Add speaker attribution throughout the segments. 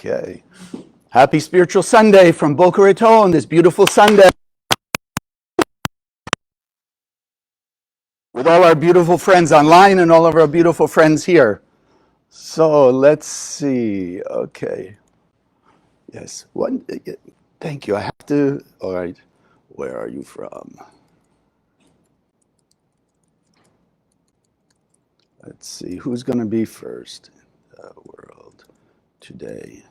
Speaker 1: Okay. Happy Spiritual Sunday from Boca Raton, this beautiful Sunday. With all our beautiful friends online and all of our beautiful friends here. So let's see. Okay. Yes. Thank you. I have to. All right. Where are you from? Let's see. Who's going to be first in the world today?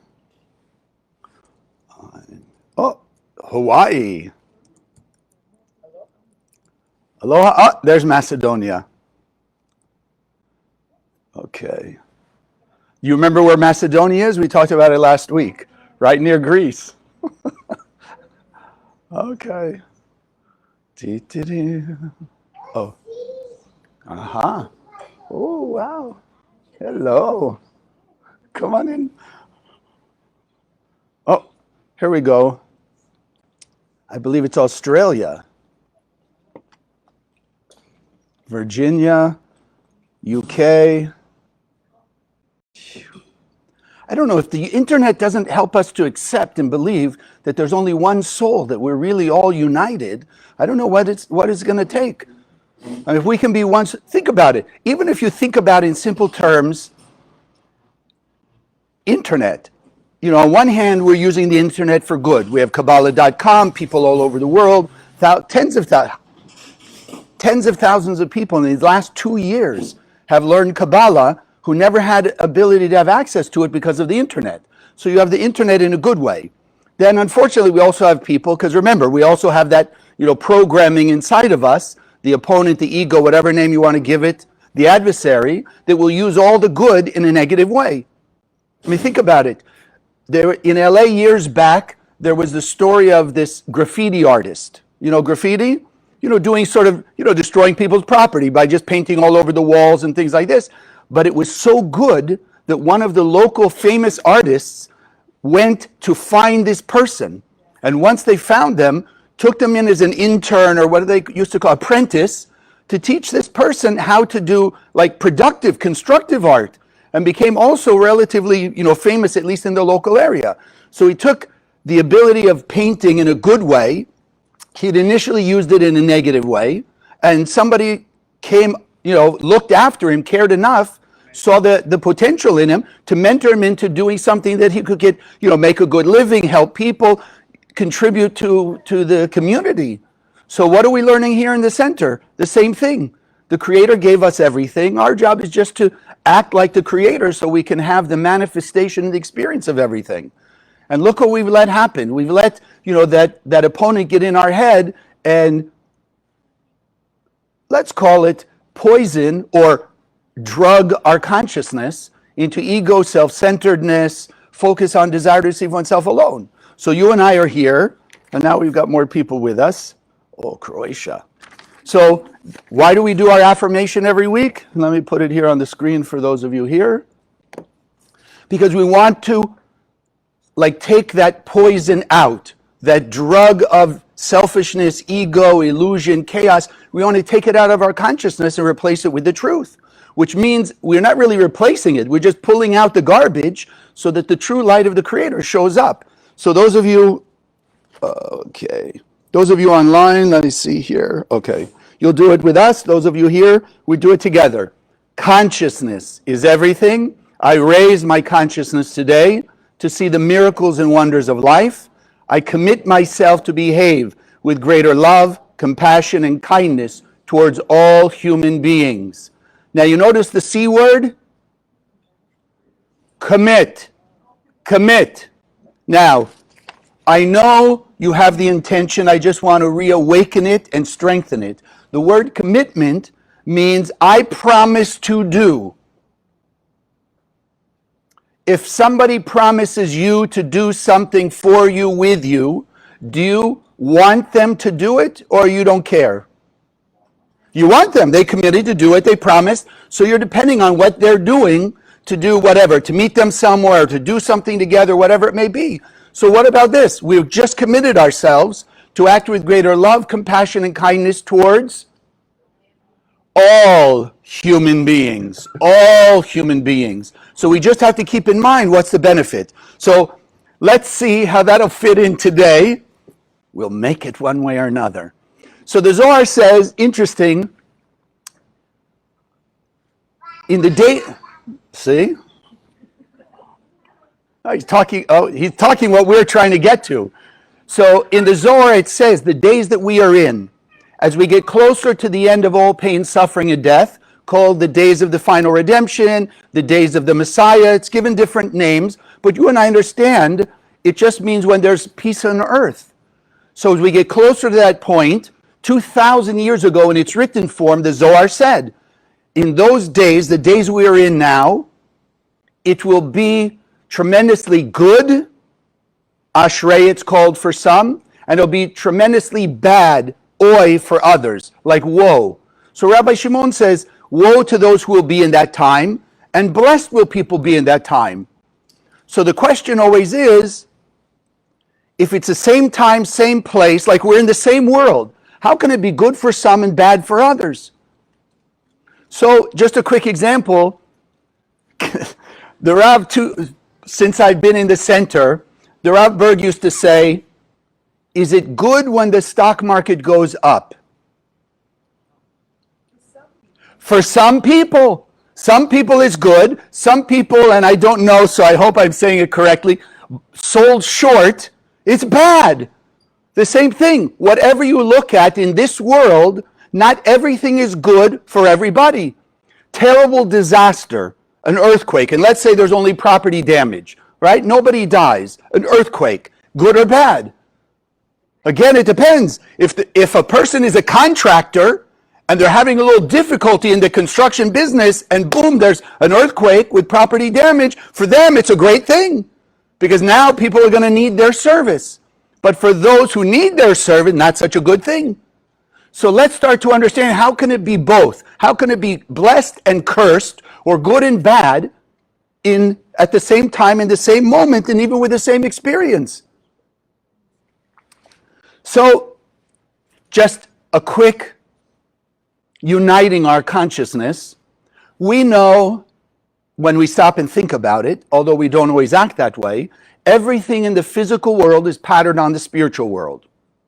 Speaker 1: Oh, Hawaii. Aloha. Oh, there's Macedonia. Okay. You remember where Macedonia is? We talked about it last week. Right near Greece. Okay. Oh. Uh-huh. Oh, wow. Hello. Come on in. Oh, here we go. I believe it's Australia. Virginia, UK. I don't know if the internet doesn't help us to accept and believe that there's only one soul, that we're really all united. I don't know what it's going to take. I mean, if we can be one, think about it. Even if you think about it in simple terms, internet. You know, on one hand, we're using the internet for good. We have Kabbalah.com, people all over the world, tens of thousands of people in these last 2 years have learned Kabbalah who never had ability to have access to it because of the internet. So you have the internet in a good way. Then unfortunately we also have people, because remember, we also have that, programming inside of us, the opponent, the ego, whatever name you want to give it, the adversary, that will use all the good in a negative way. I mean, think about it. There, in LA years back, there was the story of this graffiti artist. You know graffiti? Doing sort of, destroying people's property by just painting all over the walls and things like this. But it was so good that one of the local famous artists went to find this person. And once they found them, took them in as an intern, or what do they used to call apprentice, to teach this person how to do like productive, constructive art, and became also relatively, famous, at least in the local area. So he took the ability of painting in a good way. He'd initially used it in a negative way, and somebody came, looked after him, cared enough, saw the potential in him to mentor him into doing something that he could get, make a good living, help people, contribute to the community. So what are we learning here in the center? The same thing. The Creator gave us everything. Our job is just to act like the Creator so we can have the manifestation and the experience of everything. And look what we've let happen. We've let, that opponent get in our head and, let's call it, poison or drug our consciousness into ego, self-centeredness, focus on desire to receive oneself alone. So you and I are here, and now we've got more people with us. Oh, Croatia. So why do we do our affirmation every week? Let me put it here on the screen for those of you here. Because we want to take that poison out, that drug of selfishness, ego, illusion, chaos. We want to take it out of our consciousness and replace it with the truth, which means we're not really replacing it. We're just pulling out the garbage so that the true light of the Creator shows up. So those of you, okay, those of you online, let me see here. Okay, you'll do it with us. Those of you here, we do it together. Consciousness is everything. I raise my consciousness today to see the miracles and wonders of life. I commit myself to behave with greater love, compassion, and kindness towards all human beings. Now you notice the C word? Commit. Commit. Now, I know you have the intention, I just want to reawaken it and strengthen it. The word commitment means I promise to do. If somebody promises you to do something for you, with you, do you want them to do it, or you don't care? You want them. They committed to do it. They promised. So you're depending on what they're doing to do whatever, to meet them somewhere, to do something together, whatever it may be. So what about this? We've just committed ourselves to act with greater love, compassion, and kindness towards all human beings. All human beings. So we just have to keep in mind what's the benefit. So let's see how that'll fit in today. We'll make it one way or another. So the Zohar says, interesting, in the day, see? He's talking what we're trying to get to. So in the Zohar it says, the days that we are in, as we get closer to the end of all pain, suffering, and death, called the days of the final redemption, the days of the Messiah, it's given different names, but you and I understand it just means when there's peace on earth. So as we get closer to that point, 2,000 years ago in its written form, the Zohar said, in those days, the days we are in now, it will be tremendously good, ashrei it's called for some, and it'll be tremendously bad, oi for others, like woe. So Rabbi Shimon says, woe to those who will be in that time, and blessed will people be in that time. So the question always is, if it's the same time, same place, like we're in the same world, how can it be good for some and bad for others? So just a quick example, the Rav, since I've been in the center, the Rav Berg used to say, is it good when the stock market goes up? For some people it's good. Some people, and I don't know, so I hope I'm saying it correctly, sold short, it's bad. The same thing. Whatever you look at in this world, not everything is good for everybody. Terrible disaster, an earthquake, and let's say there's only property damage, right? Nobody dies. An earthquake, good or bad? Again, it depends. If a person is a contractor and they're having a little difficulty in the construction business and boom, there's an earthquake with property damage, for them it's a great thing because now people are going to need their service. But for those who need their service, not such a good thing. So let's start to understand, how can it be both? How can it be blessed and cursed, or good and bad, at the same time, in the same moment, and even with the same experience? So just a quick uniting our consciousness. We know, when we stop and think about it, although we don't always act that way, everything in the physical world is patterned on the spiritual world,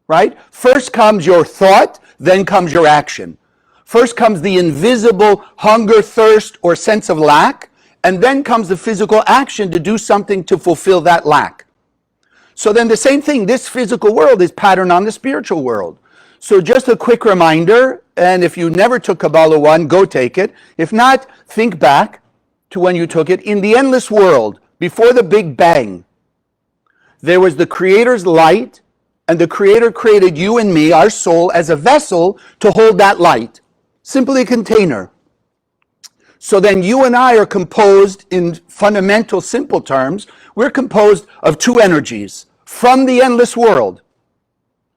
Speaker 1: right? First comes your thought, then comes your action. First comes the invisible hunger, thirst, or sense of lack, and then comes the physical action to do something to fulfill that lack. So then the same thing, this physical world is patterned on the spiritual world. So just a quick reminder, and if you never took Kabbalah 1, go take it. If not, think back to when you took it. In the endless world, before the Big Bang, there was the Creator's light, and the Creator created you and me, our soul, as a vessel to hold that light. Simply a container. So then you and I are composed, in fundamental, simple terms, we're composed of two energies from the endless world.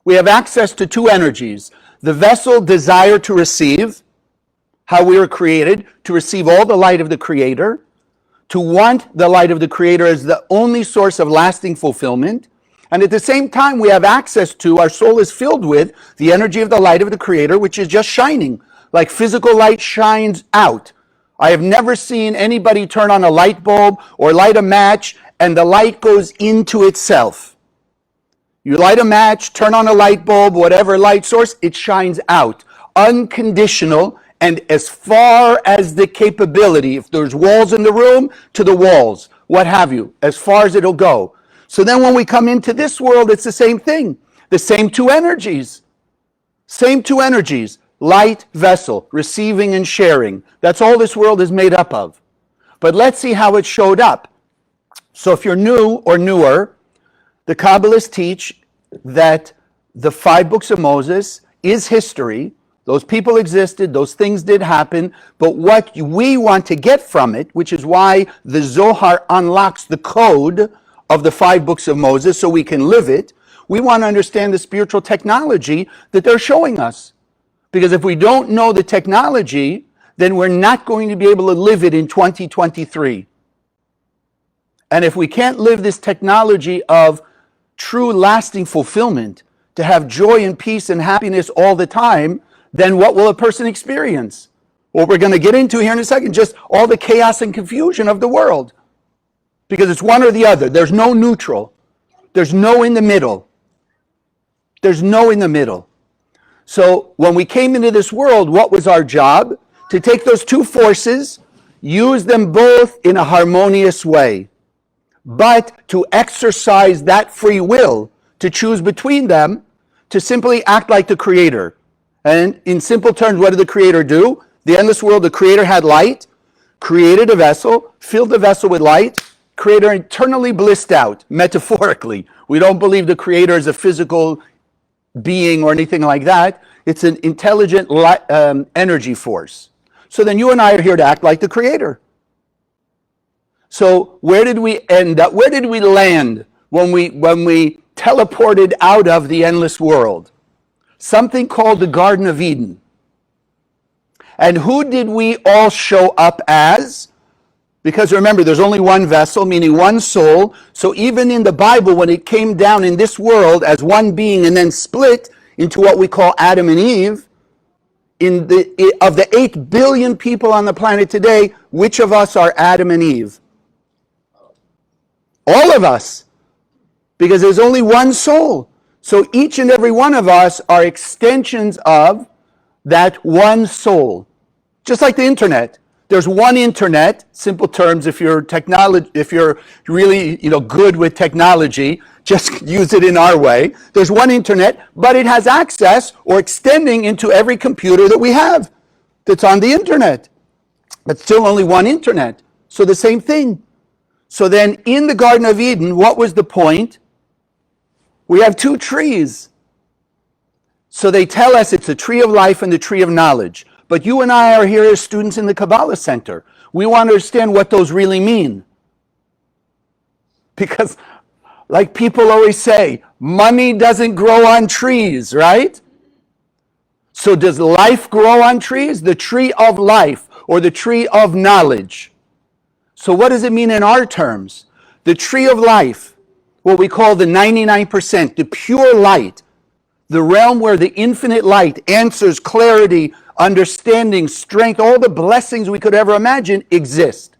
Speaker 1: We have access to two energies. The vessel, desire to receive, how we were created, to receive all the light of the Creator, to want the light of the Creator as the only source of lasting fulfillment. And at the same time, we have access to, our soul is filled with, the energy of the light of the Creator, which is just shining. Like physical light shines out. I have never seen anybody turn on a light bulb or light a match and the light goes into itself. You light a match, turn on a light bulb, whatever light source, it shines out. Unconditional, and as far as the capability, if there's walls in the room, to the walls, what have you, as far as it'll go. So then when we come into this world, it's the same thing. The same two energies. Same two energies. Light, vessel, receiving and sharing. That's all this world is made up of. But let's see how it showed up. So if you're new or newer, the Kabbalists teach that the 5 books of Moses is history. Those people existed, those things did happen, but what we want to get from it, which is why the Zohar unlocks the code of the 5 books of Moses so we can live it, we want to understand the spiritual technology that they're showing us. Because if we don't know the technology, then we're not going to be able to live it in 2023. And if we can't live this technology of true lasting fulfillment, to have joy and peace and happiness all the time, then what will a person experience? What we're going to get into here in a second, just all the chaos and confusion of the world. Because it's one or the other. There's no neutral. There's no in the middle. There's no in the middle. So when we came into this world, what was our job? To take those two forces, use them both in a harmonious way, but to exercise that free will to choose between them, to simply act like the Creator. And in simple terms, what did the Creator do? The endless world, the Creator had light, created a vessel, filled the vessel with light, Creator eternally blissed out, metaphorically. We don't believe the Creator is a physical being or anything like that. It's an intelligent energy force. So then you and I are here to act like the Creator. So where did we end up? Where did we land when we teleported out of the endless world? Something called the Garden of Eden. And who did we all show up as? Because remember, there's only one vessel, meaning one soul. So even in the Bible, when it came down in this world as one being and then split into what we call Adam and Eve, of the 8 billion people on the planet today, which of us are Adam and Eve? All of us. Because there's only one soul. So each and every one of us are extensions of that one soul. Just like the internet. There's one internet, simple terms, if you're really good with technology, just use it in our way. There's one internet, but it has access or extending into every computer that we have that's on the internet. But still only one internet. So the same thing. So then in the Garden of Eden, what was the point? We have 2 trees. So they tell us it's the tree of life and the tree of knowledge. But you and I are here as students in the Kabbalah Center. We want to understand what those really mean. Because, like people always say, money doesn't grow on trees, right? So does life grow on trees? The tree of life or the tree of knowledge. So what does it mean in our terms? The tree of life, what we call the 99%, the pure light, the realm where the infinite light answers, clarity, understanding, strength, all the blessings we could ever imagine exist.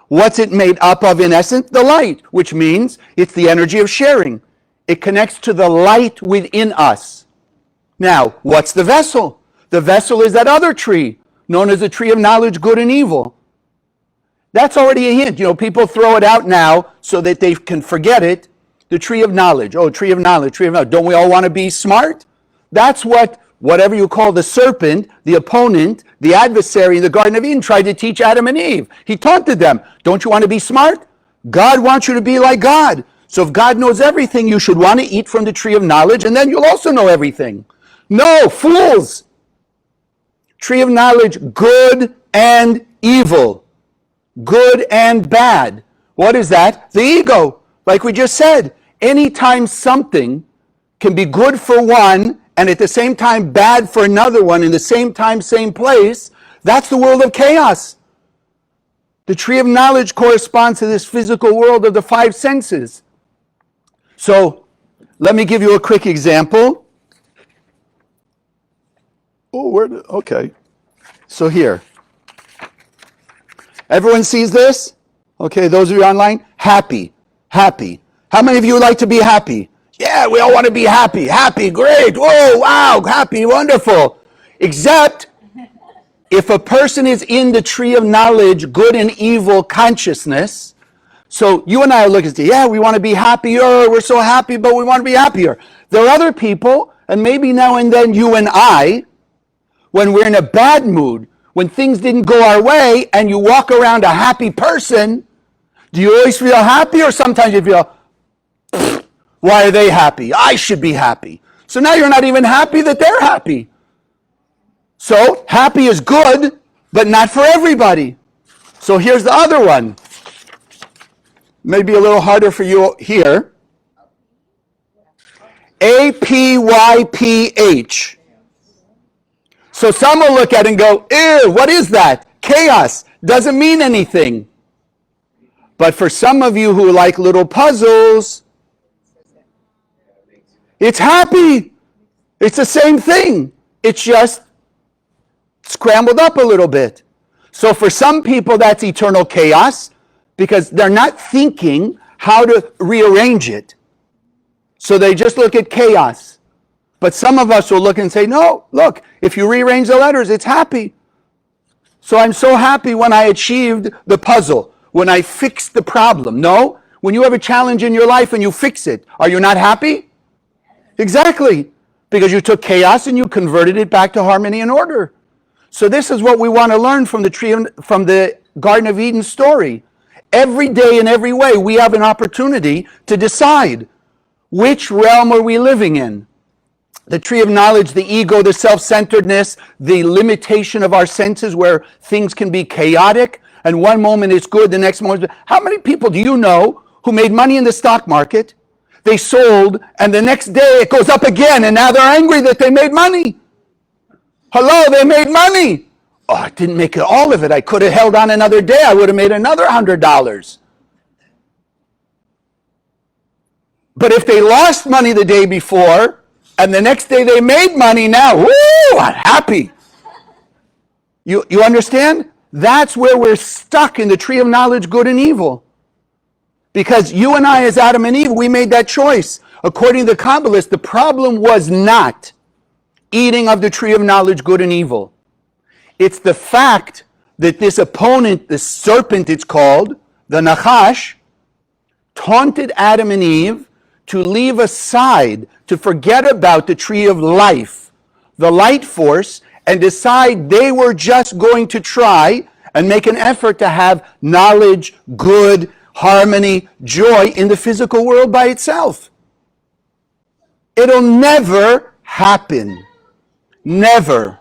Speaker 1: What's it made up of in essence? The light, which means it's the energy of sharing. It connects to the light within us. Now, what's the vessel? The vessel is that other tree, known as the tree of knowledge, good and evil. That's already a hint. People throw it out now so that they can forget it. The tree of knowledge. Oh, tree of knowledge, tree of knowledge. Don't we all want to be smart? That's whatever you call the serpent, the opponent, the adversary in the Garden of Eden tried to teach Adam and Eve. He taunted them. Don't you want to be smart? God wants you to be like God. So if God knows everything, you should want to eat from the tree of knowledge, and then you'll also know everything. No, fools. Tree of knowledge, good and evil. Good and bad. What is that? The ego. Like we just said, anytime something can be good for one and at the same time bad for another one in the same time, same place, that's the world of chaos. The tree of knowledge corresponds to this physical world of the 5 senses. So let me give you a quick example. Okay. So here. Everyone sees this? Okay, those of you online? Happy. How many of you like to be happy? Yeah, we all want to be happy. Happy, great. Whoa, wow, happy, wonderful. Except if a person is in the tree of knowledge, good and evil consciousness, so you and I are looking at, yeah, we want to be happier. We're so happy, but we want to be happier. There are other people, and maybe now and then you and I, when we're in a bad mood, when things didn't go our way, and you walk around a happy person, do you always feel happy, or sometimes you feel, why are they happy? I should be happy. So now you're not even happy that they're happy. So happy is good, but not for everybody. So here's the other one. Maybe a little harder for you here. APYPH. So some will look at it and go, ew, what is that? Chaos. Doesn't mean anything. But for some of you who like little puzzles, it's happy. It's the same thing. It's just scrambled up a little bit. So for some people, that's eternal chaos because they're not thinking how to rearrange it. So they just look at chaos. But some of us will look and say, no, look, if you rearrange the letters, it's happy. So I'm so happy when I achieved the puzzle, when I fixed the problem. No, when you have a challenge in your life and you fix it, are you not happy? Exactly, because you took chaos and you converted it back to harmony and order. So this is what we want to learn from the Garden of Eden story. Every day in every way, we have an opportunity to decide which realm are we living in. The tree of knowledge, the ego, the self-centeredness, the limitation of our senses where things can be chaotic, and one moment it's good, the next moment. How many people do you know who made money in the stock market? They sold, and the next day it goes up again, and now they're angry that they made money. Hello, they made money. Oh, I didn't make all of it. I could have held on another day. I would have made another $100. But if they lost money the day before, and the next day they made money now, woo, I'm happy. You understand? That's where we're stuck in the tree of knowledge, good and evil. Because you and I, as Adam and Eve, we made that choice. According to the Kabbalists, the problem was not eating of the tree of knowledge, good and evil. It's the fact that this opponent, the serpent it's called, the Nachash, taunted Adam and Eve to leave aside, to forget about the tree of life, the light force, and decide they were just going to try and make an effort to have knowledge, good, harmony, joy in the physical world by itself. It'll never happen. Never.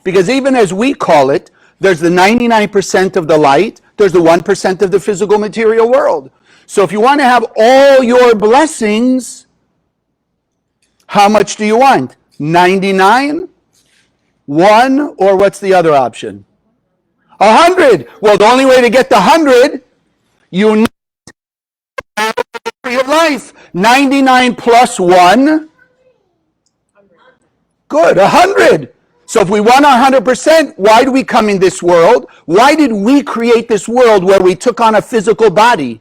Speaker 1: Because even as we call it, there's the 99% of the light, there's the 1% of the physical material world. So if you want to have all your blessings, how much do you want? 99? 1? Or what's the other option? 100. Well, the only way to get the 100, you need the tree of life. 99 plus 1. Good, 100. So if we want 100%, why do we come in this world? Why did we create this world where we took on a physical body?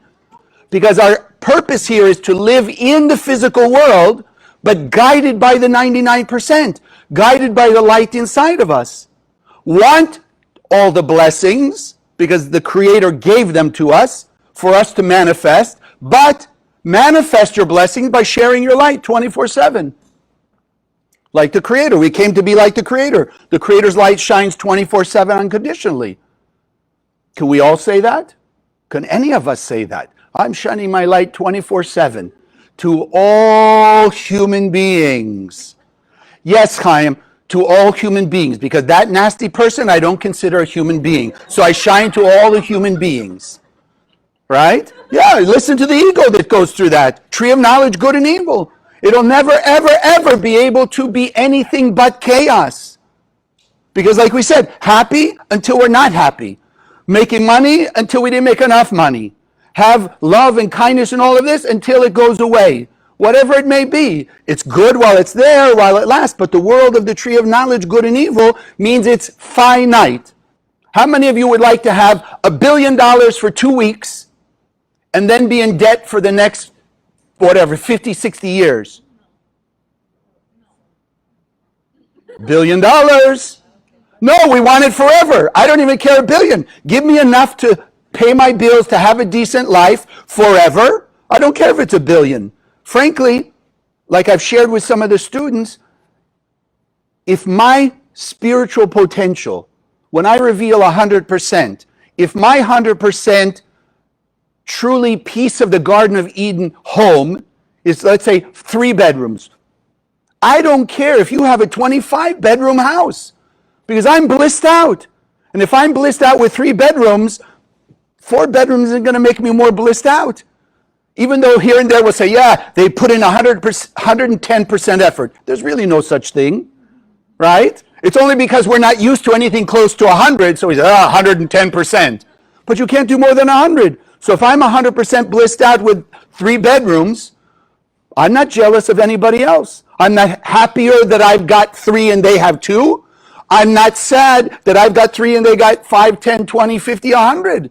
Speaker 1: Because our purpose here is to live in the physical world, but guided by the 99%, guided by the light inside of us. Want all the blessings, because the Creator gave them to us for us to manifest, but manifest your blessings by sharing your light 24/7. Like the Creator. We came to be like the Creator. The Creator's light shines 24/7 unconditionally. Can we all say that? Can any of us say that? I'm shining my light 24/7 to all human beings. Yes, Chaim, to all human beings, because that nasty person I don't consider a human being. So I shine to all the human beings. Right? Yeah, listen to the ego that goes through that. Tree of knowledge, good and evil. It'll never, ever, ever be able to be anything but chaos. Because like we said, happy until we're not happy. Making money until we didn't make enough money. Have love and kindness and all of this until it goes away. Whatever it may be. It's good while it's there, while it lasts. But the world of the tree of knowledge, good and evil, means it's finite. How many of you would like to have $1 billion for 2 weeks and then be in debt for the next, 50, 60 years? $1 billion. No, we want it forever. I don't even care $1 billion. Give me enough to pay my bills, to have a decent life forever. I don't care if it's $1 billion. Frankly, like I've shared with some of the students, if my spiritual potential, when I reveal 100%, if my 100% truly piece of the Garden of Eden home is, let's say, 3 bedrooms, I don't care if you have a 25-bedroom house, because I'm blissed out. And if I'm blissed out with 3 bedrooms, 4 bedrooms isn't going to make me more blissed out. Even though here and there we'll say, yeah, they put in 110% effort. There's really no such thing, right? It's only because we're not used to anything close to 100, so we say, 110%. But you can't do more than 100. So if I'm 100% blissed out with 3 bedrooms, I'm not jealous of anybody else. I'm not happier that I've got 3 and they have 2. I'm not sad that I've got 3 and they got 5, 10, 20, 50, 100.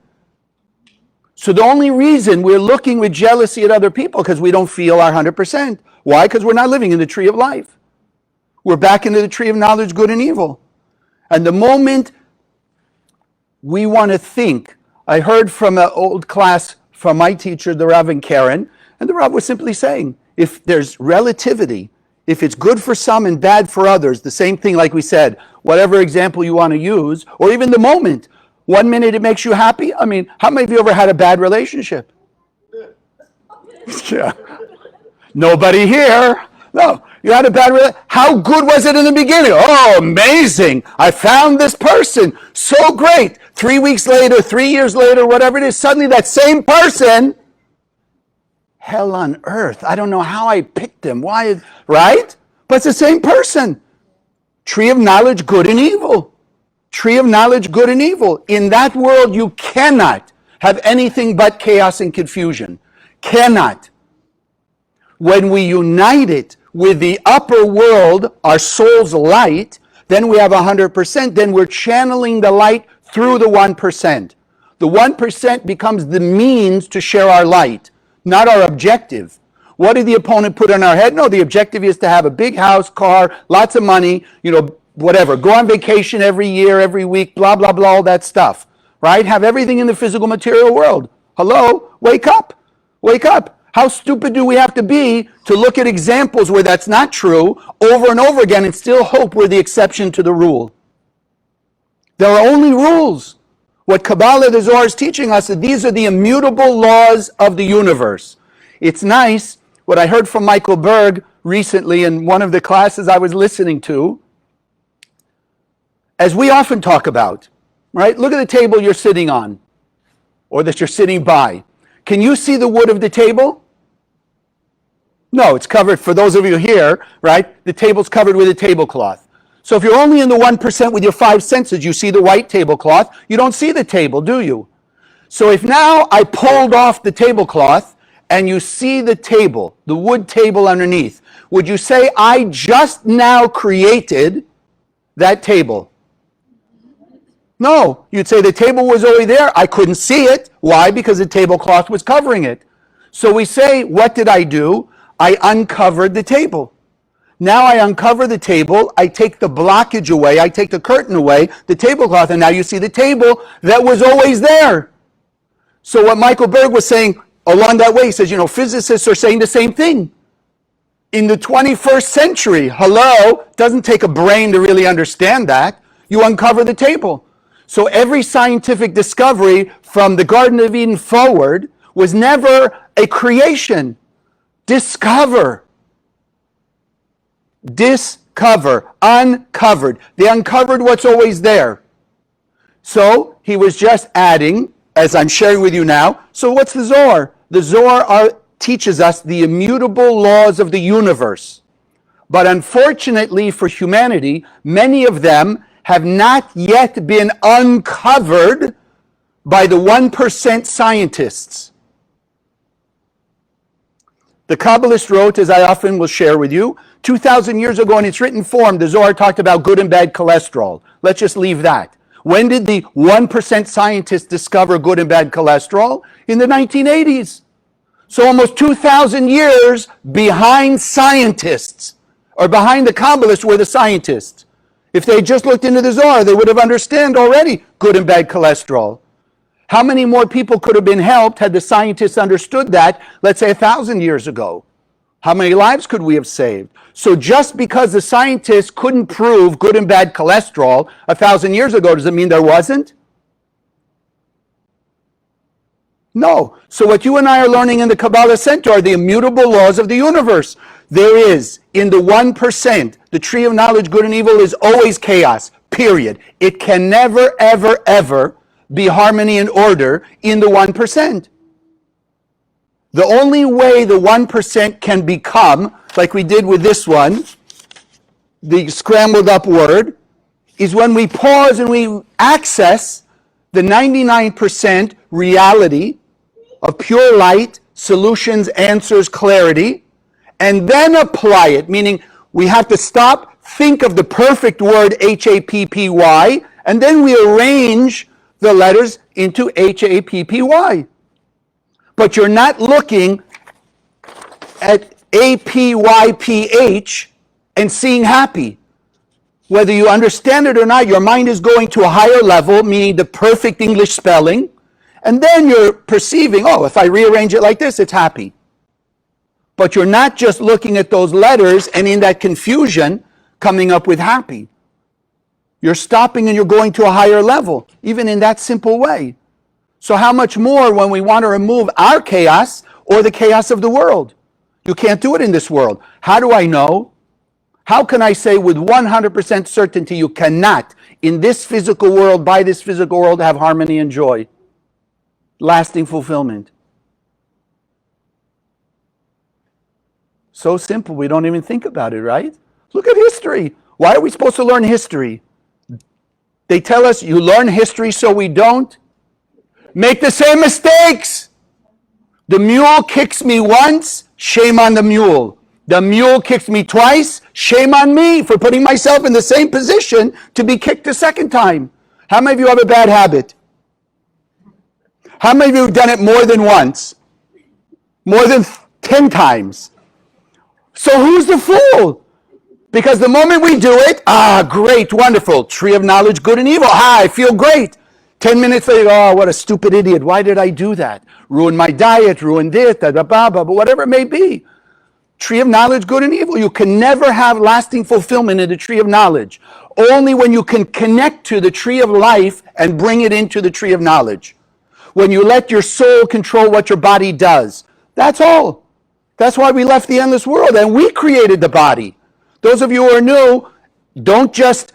Speaker 1: So the only reason we're looking with jealousy at other people because we don't feel our 100%. Why? Because we're not living in the tree of life. We're back into the tree of knowledge, good and evil. And the moment we want to think, I heard from an old class from my teacher, the Rav and Karen, and the Rav was simply saying, if there's relativity, if it's good for some and bad for others, the same thing like we said, whatever example you want to use, or even the moment, 1 minute it makes you happy. I mean, how many of you ever had a bad relationship? Yeah. Nobody here. No, you had a bad relationship. How good was it in the beginning? Oh, amazing. I found this person. So great. 3 weeks later, 3 years later, whatever it is, suddenly that same person, hell on earth. I don't know how I picked him. Why, right? But it's the same person. Tree of knowledge, good and evil. Tree of knowledge, good and evil. In that world, you cannot have anything but chaos and confusion. Cannot. When we unite it with the upper world, our soul's light, then we have 100%. Then we're channeling the light through the 1%. The 1% becomes the means to share our light, not our objective. What did the opponent put in our head? No, the objective is to have a big house, car, lots of money, whatever. Go on vacation every year, every week, blah, blah, blah, all that stuff, right? Have everything in the physical material world. Hello? Wake up. Wake up. How stupid do we have to be to look at examples where that's not true over and over again and still hope we're the exception to the rule? There are only rules. What Kabbalah, the Zohar is teaching us, that these are the immutable laws of the universe. It's nice, what I heard from Michael Berg recently in one of the classes I was listening to, as we often talk about, right? Look at the table you're sitting on, or that you're sitting by. Can you see the wood of the table? No, it's covered, for those of you here, right? The table's covered with a tablecloth. So if you're only in the 1% with your 5 senses, you see the white tablecloth, you don't see the table, do you? So if now I pulled off the tablecloth and you see the table, the wood table underneath, would you say, I just now created that table? No, you'd say the table was already there. I couldn't see it. Why? Because the tablecloth was covering it. So we say, what did I do? I uncovered the table. Now I uncover the table. I take the blockage away. I take the curtain away, the tablecloth, and now you see the table that was always there. So what Michael Berg was saying along that way, he says, physicists are saying the same thing. In the 21st century, hello, doesn't take a brain to really understand that. You uncover the table. So every scientific discovery from the Garden of Eden forward was never a creation. Discover. Discover. Uncovered. They uncovered what's always there. So he was just adding, as I'm sharing with you now, so what's the Zohar? The Zohar teaches us the immutable laws of the universe. But unfortunately for humanity, many of them have not yet been uncovered by the 1% scientists. The Kabbalist wrote, as I often will share with you, 2,000 years ago in its written form, the Zohar talked about good and bad cholesterol. Let's just leave that. When did the 1% scientists discover good and bad cholesterol? In the 1980s. So almost 2,000 years behind scientists, or behind the Kabbalists were the scientists. If they just looked into the Zohar, they would have understood already good and bad cholesterol. How many more people could have been helped had the scientists understood that, let's say 1,000 years ago? How many lives could we have saved? So just because the scientists couldn't prove good and bad cholesterol 1,000 years ago, does it mean there wasn't? No. So what you and I are learning in the Kabbalah Center are the immutable laws of the universe. There is, in the 1%, the tree of knowledge, good and evil, is always chaos, period. It can never, ever, ever be harmony and order in the 1%. The only way the 1% can become, like we did with this one, the scrambled up word, is when we pause and we access the 99% reality of pure light, solutions, answers, clarity, and then apply it, meaning we have to stop, think of the perfect word Happy, and then we arrange the letters into Happy. But you're not looking at Apyph and seeing happy. Whether you understand it or not, your mind is going to a higher level, meaning the perfect English spelling, and then you're perceiving, oh, if I rearrange it like this, it's happy. But you're not just looking at those letters and in that confusion coming up with happy. You're stopping and you're going to a higher level, even in that simple way. So how much more when we want to remove our chaos or the chaos of the world? You can't do it in this world. How do I know? How can I say with 100% certainty you cannot, in this physical world, by this physical world, have harmony and joy? Lasting fulfillment. So simple, we don't even think about it, right? Look at history. Why are we supposed to learn history? They tell us you learn history so we don't make the same mistakes. The mule kicks me once, shame on the mule. The mule kicks me twice, shame on me for putting myself in the same position to be kicked a second time. How many of you have a bad habit? How many of you have done it more than once? More than 10 times? So who's the fool? Because the moment we do it, great, wonderful, tree of knowledge, good and evil, I feel great. 10 minutes later, oh, what a stupid idiot, why did I do that? Ruin my diet, ruin this, but whatever it may be. Tree of knowledge, good and evil. You can never have lasting fulfillment in the tree of knowledge. Only when you can connect to the tree of life and bring it into the tree of knowledge. When you let your soul control what your body does. That's all. That's why we left the endless world and we created the body. Those of you who are new, don't just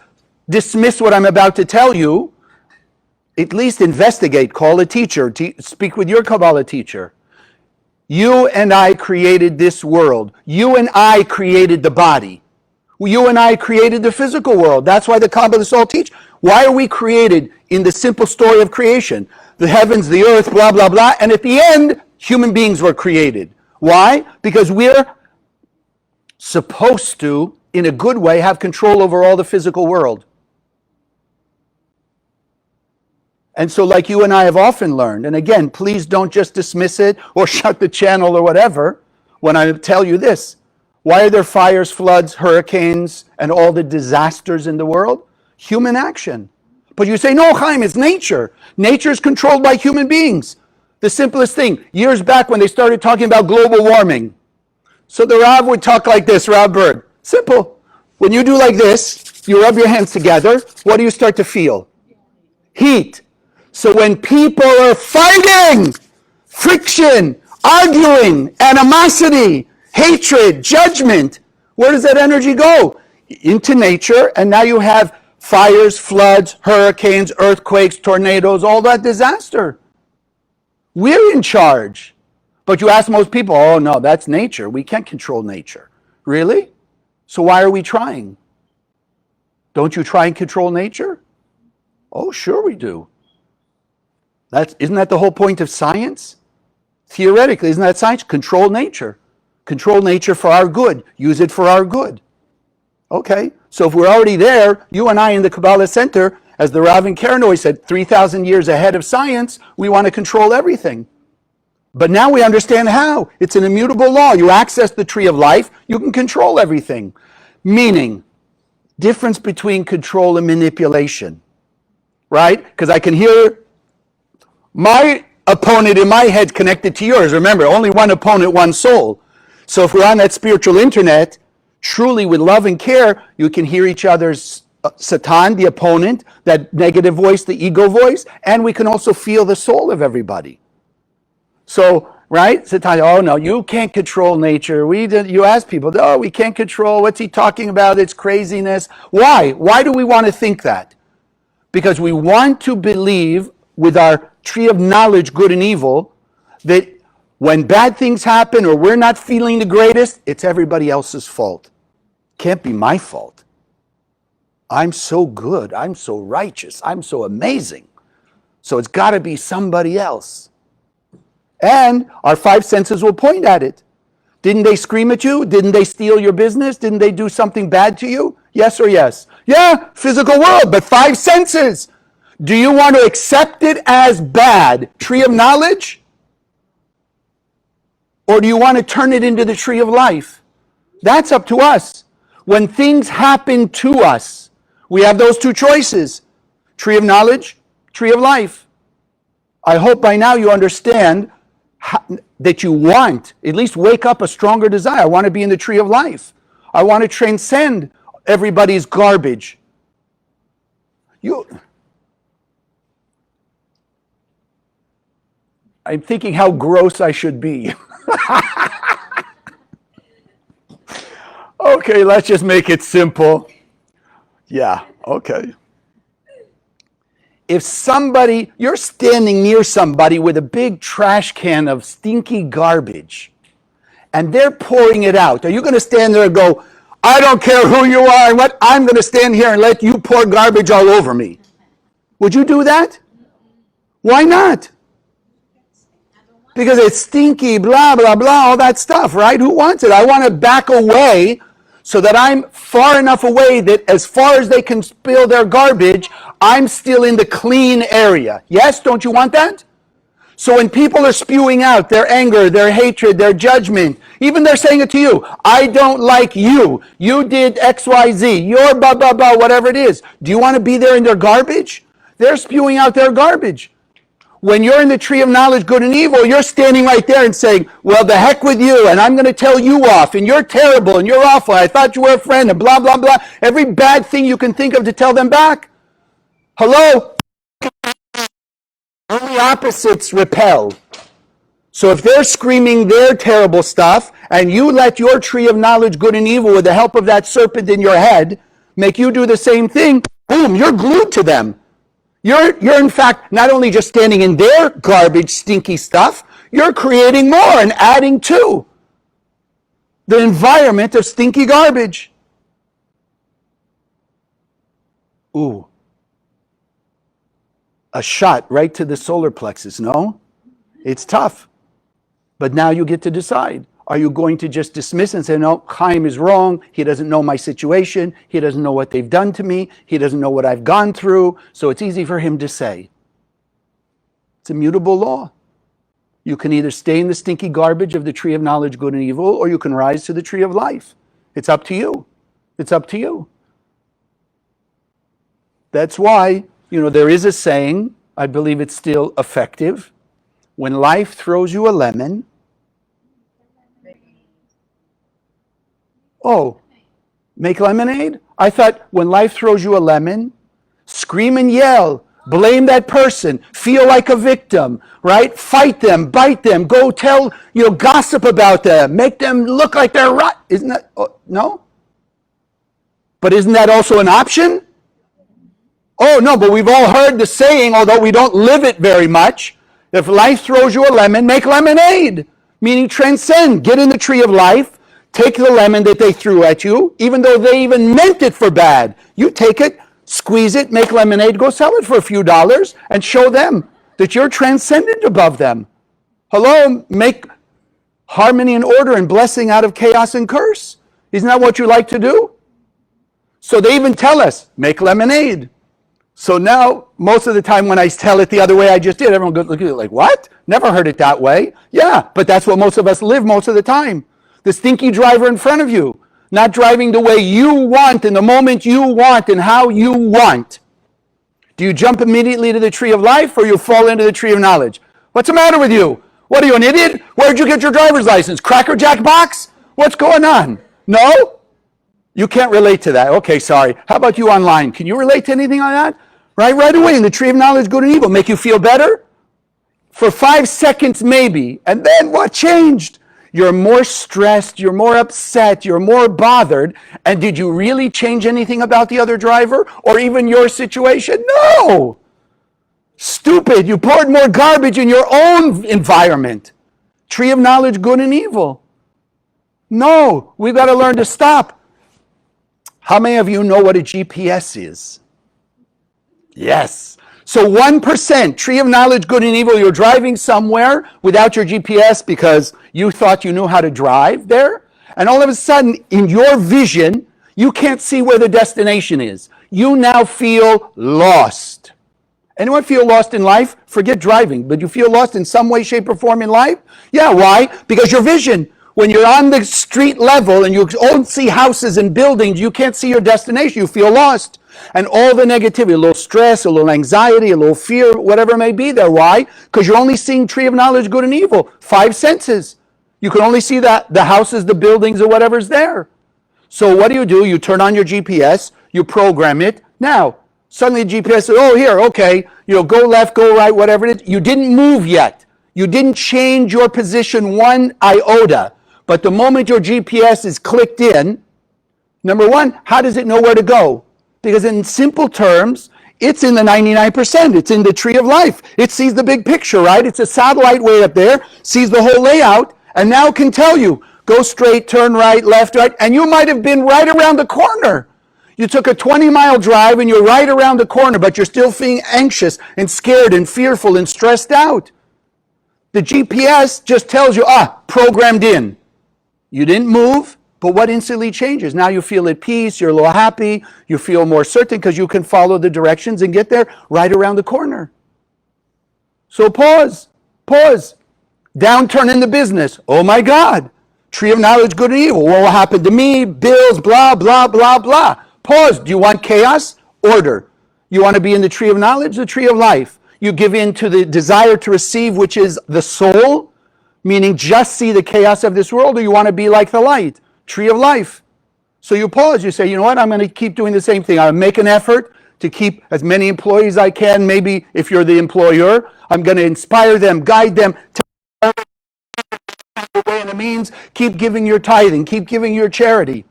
Speaker 1: dismiss what I'm about to tell you. At least investigate, call a teacher, speak with your Kabbalah teacher. You and I created this world. You and I created the body. You and I created the physical world. That's why the Kabbalists all teach. Why are we created in the simple story of creation? The heavens, the earth, blah, blah, blah. And at the end, human beings were created. Why? Because we're supposed to, in a good way, have control over all the physical world. And so like you and I have often learned, and again, please don't just dismiss it or shut the channel or whatever when I tell you this. Why are there fires, floods, hurricanes, and all the disasters in the world? Human action. But you say, no, Chaim, it's nature. Nature is controlled by human beings. The simplest thing, years back when they started talking about global warming. So the Rav would talk like this, Rav Berg. Simple. When you do like this, you rub your hands together, what do you start to feel? Heat. So when people are fighting, friction, arguing, animosity, hatred, judgment, where does that energy go? Into nature, and now you have fires, floods, hurricanes, earthquakes, tornadoes, all that disaster. We're in charge. But you ask most people, oh no, that's nature. We can't control nature. Really? So why are we trying? Don't you try and control nature? Oh, sure we do. Isn't that the whole point of science? Theoretically, isn't that science? Control nature. Control nature for our good. Use it for our good. Okay, so if we're already there, you and I in the Kabbalah Center, as the Rav in Kernoy said, 3,000 years ahead of science, we want to control everything. But now we understand how. It's an immutable law. You access the tree of life, you can control everything. Meaning, difference between control and manipulation. Right? Because I can hear my opponent in my head connected to yours. Remember, only one opponent, one soul. So if we're on that spiritual internet, truly with love and care, you can hear each other's Satan, the opponent, that negative voice, the ego voice, and we can also feel the soul of everybody. So, right? Satan, oh no, you can't control nature. You ask people, oh, we can't control, what's he talking about? It's craziness. Why? Why do we want to think that? Because we want to believe with our tree of knowledge, good and evil, that when bad things happen or we're not feeling the greatest, it's everybody else's fault. Can't be my fault. I'm so good. I'm so righteous. I'm so amazing. So it's got to be somebody else. And our five senses will point at it. Didn't they scream at you? Didn't they steal your business? Didn't they do something bad to you? Yes or yes? Yeah, physical world, but 5 senses. Do you want to accept it as bad, tree of knowledge? Or do you want to turn it into the tree of life? That's up to us. When things happen to us, we have those 2 choices. Tree of knowledge, tree of life. I hope by now you understand that you want, at least wake up a stronger desire. I want to be in the tree of life. I want to transcend everybody's garbage. I'm thinking how gross I should be. Okay, let's just make it simple. Yeah, okay. If you're standing near somebody with a big trash can of stinky garbage, and they're pouring it out, are you going to stand there and go, I don't care who you are and what, I'm going to stand here and let you pour garbage all over me? Would you do that? Why not? Because it's stinky, blah, blah, blah, all that stuff, right? Who wants it? I want to back away so that I'm far enough away that as far as they can spill their garbage, I'm still in the clean area. Yes, don't you want that? So when people are spewing out their anger, their hatred, their judgment, even they're saying it to you, I don't like you, you did X, Y, Z, you're blah, blah, blah, whatever it is. Do you want to be there in their garbage? They're spewing out their garbage. When you're in the tree of knowledge, good and evil, you're standing right there and saying, well, the heck with you, and I'm going to tell you off, and you're terrible, and you're awful, I thought you were a friend, and blah, blah, blah. Every bad thing you can think of to tell them back. Hello? Only opposites repel. So if they're screaming their terrible stuff, and you let your tree of knowledge, good and evil, with the help of that serpent in your head, make you do the same thing, boom, you're glued to them. You're in fact not only just standing in their garbage, stinky stuff, you're creating more and adding to the environment of stinky garbage. Ooh. A shot right to the solar plexus, no? It's tough. But now you get to decide. Are you going to just dismiss and say, no, Chaim is wrong, he doesn't know my situation, he doesn't know what they've done to me, he doesn't know what I've gone through, so it's easy for him to say. It's a mutable law. You can either stay in the stinky garbage of the tree of knowledge, good and evil, or you can rise to the tree of life. It's up to you. It's up to you. That's why, there is a saying, I believe it's still effective. When life throws you a lemon, oh, make lemonade? I thought when life throws you a lemon, scream and yell, blame that person, feel like a victim, right? Fight them, bite them, go tell, gossip about them, make them look like they're right. Isn't that, no? But isn't that also an option? Oh, no, but we've all heard the saying, although we don't live it very much, if life throws you a lemon, make lemonade, meaning transcend, get in the tree of life, take the lemon that they threw at you, even though they even meant it for bad. You take it, squeeze it, make lemonade, go sell it for a few dollars, and show them that you're transcendent above them. Hello, make harmony and order and blessing out of chaos and curse. Isn't that what you like to do? So they even tell us, make lemonade. So now, most of the time when I tell it the other way I just did, everyone goes, look at it like, what? Never heard it that way. Yeah, but that's what most of us live most of the time. The stinky driver in front of you, not driving the way you want, in the moment you want, and how you want. Do you jump immediately to the tree of life, or you fall into the tree of knowledge? What's the matter with you? What are you, an idiot? Where'd you get your driver's license? Cracker Jack box? What's going on? No? You can't relate to that. Okay, sorry. How about you online? Can you relate to anything like that? Right away in the tree of knowledge, good and evil. Make you feel better? For 5 seconds maybe. And then what changed? You're more stressed, you're more upset, you're more bothered. And did you really change anything about the other driver or even your situation? No! Stupid, you poured more garbage in your own environment. Tree of knowledge, good and evil. No, we've got to learn to stop. How many of you know what a GPS is? Yes. So 1%, tree of knowledge, good and evil, you're driving somewhere without your GPS because you thought you knew how to drive there. And all of a sudden, in your vision, You can't see where the destination is. You now feel lost. Anyone feel lost in life? Forget driving, but you feel lost in some way, shape, or form in life? Yeah, why? Because your vision, when you're on the street level and you only see houses and buildings, you can't see your destination. You feel lost. And all the negativity, a little stress, a little anxiety, a little fear, whatever may be there. Why? Because you're only seeing tree of knowledge, good and evil. 5 senses. You can only see the houses, the buildings, or whatever's there. So what do? You turn on your GPS, you program it. Now, suddenly the GPS says, oh, here, okay, go left, go right, whatever it is. You didn't move yet. You didn't change your position one iota. But the moment your GPS is clicked in, number one, how does it know where to go? Because in simple terms, it's in the 99%. It's in the tree of life. It sees the big picture, right? It's a satellite way up there, sees the whole layout, and now can tell you, go straight, turn right, left, right, and you might have been right around the corner. You took a 20-mile drive and you're right around the corner, but you're still feeling anxious and scared and fearful and stressed out. The GPS just tells you, programmed in. You didn't move, but what instantly changes? Now you feel at peace, you're a little happy, you feel more certain because you can follow the directions and get there right around the corner. So pause. Downturn in the business. Oh my God. Tree of knowledge, good and evil. What will happen to me? Bills, blah, blah, blah, blah. Pause. Do you want chaos? Order. You want to be in the tree of knowledge, the tree of life. You give in to the desire to receive, which is the soul, meaning just see the chaos of this world, or you want to be like the light, tree of life. So you pause. You say, you know what? I'm going to keep doing the same thing. I'll make an effort to keep as many employees as I can. Maybe if you're the employer, I'm going to inspire them, guide them to the way and the means. Keep giving your tithing. Keep giving your charity.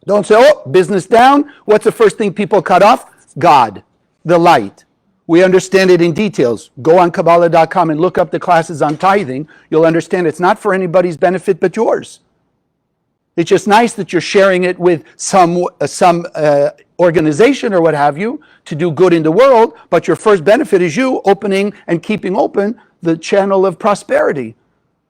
Speaker 1: Don't say, oh, business down. What's the first thing people cut off? God, the light. We understand it in details. Go on Kabbalah.com and look up the classes on tithing. You'll understand it's not for anybody's benefit but yours. It's just nice that you're sharing it with some organization or what have you to do good in the world, but your first benefit is you opening and keeping open the channel of prosperity.